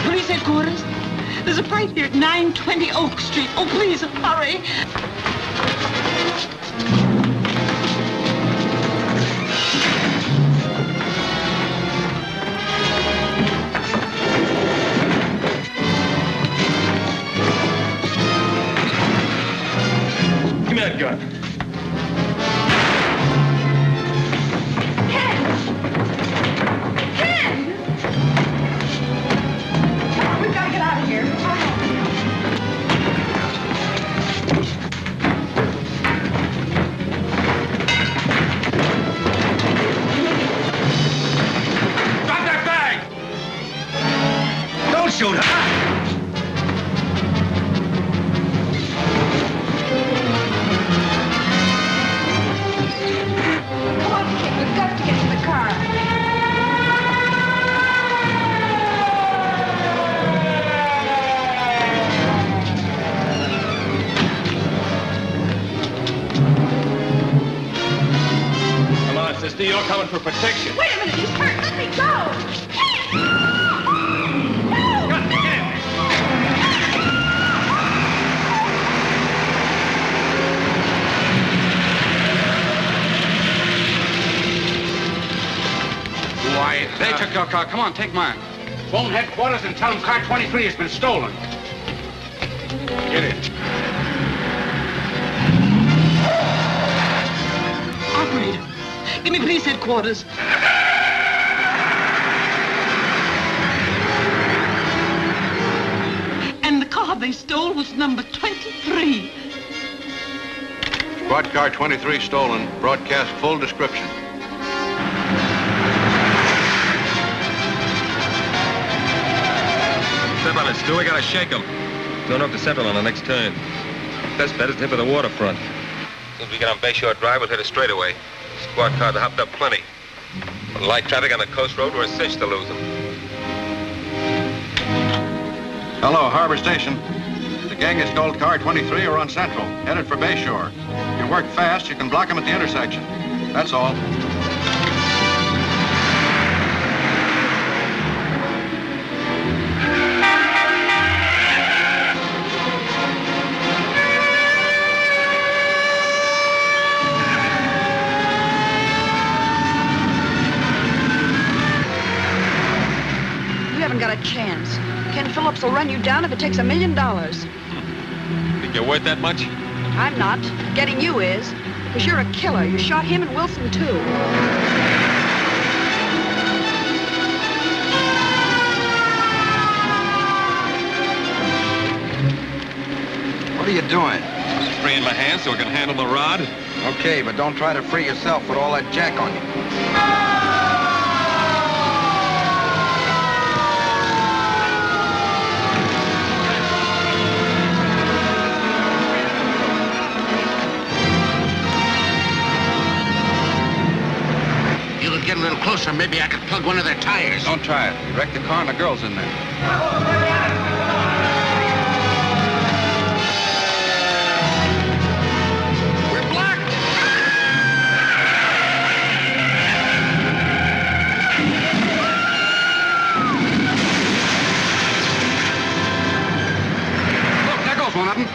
J: Police headquarters? There's a fight here at 920 Oak Street. Oh, please, hurry.
D: Give me that gun.
T: Ken!
D: mister. You're coming for protection.
A: Wait a minute, he's hurt. Let me go.
B: Why, they took your car. Come on, take mine.
E: Phone headquarters and tell them car 23 has been stolen.
B: Get in.
J: Operator, give me police headquarters. And the car they stole was number 23.
C: Squad car 23 stolen. Broadcast full description.
D: Step on it, Stu. We gotta shake him. Going up to Central on the next turn. Best bet is to hit by the waterfront.
C: As soon as we get on Bayshore Drive, we'll hit it straight away. Squad cars are hopped up plenty. With light traffic on the coast road, we're a cinch to lose them.
H: Hello, Harbor Station. The gang has stole car 23 or on Central, headed for Bayshore. If you work fast, you can block them at the intersection. That's all.
A: Got a chance. Ken Phillips will run you down if it takes $1 million.
D: Think you're worth that much?
A: I'm not. Getting you is. Because you're a killer. You shot him and Wilson, too.
K: What are you doing?
D: Just freeing my hands so I can handle the rod.
K: Okay, but don't try to free yourself with all that jack on you.
E: Get a little closer, maybe I could plug one of their tires.
B: Don't try it. You wrecked the car and the girl's in there.
E: We're blocked.
B: Look, there goes one of them.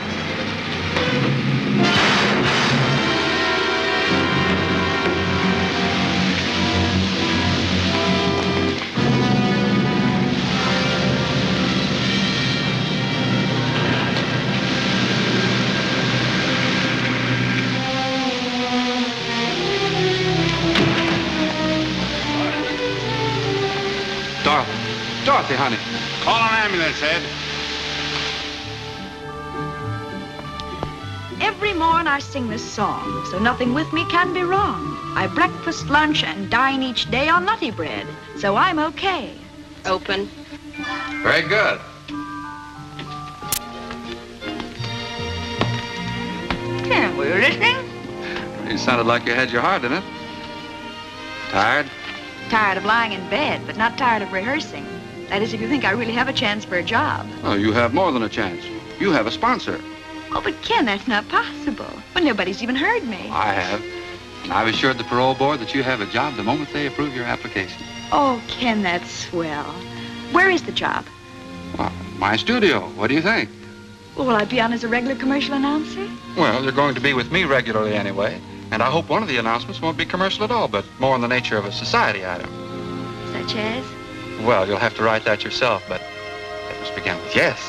B: Dorothy, honey.
E: Call an ambulance, Ed.
A: Every morn I sing this song, so nothing with me can be wrong. I breakfast, lunch, and dine each day on nutty bread, so I'm okay.
O: Open.
B: Very good.
A: Ken, were you listening?
B: You sounded like you had your heart in it. Tired?
A: Tired of lying in bed, but not tired of rehearsing. That is, if you think I really have a chance for a job.
B: Oh, you have more than a chance. You have a sponsor.
A: Oh, but Ken, that's not possible. Well, nobody's even heard me.
B: I have. And I've assured the parole board that you have a job the moment they approve your application.
A: Oh, Ken, that's swell. Where is the job?
B: Well, my studio. What do you think?
A: Well, will I be on as a regular commercial announcer?
B: Well, you're going to be with me regularly anyway. And I hope one of the announcements won't be commercial at all, but more in the nature of a society item.
A: Such as?
B: Well, you'll have to write that yourself, but it must begin with yes.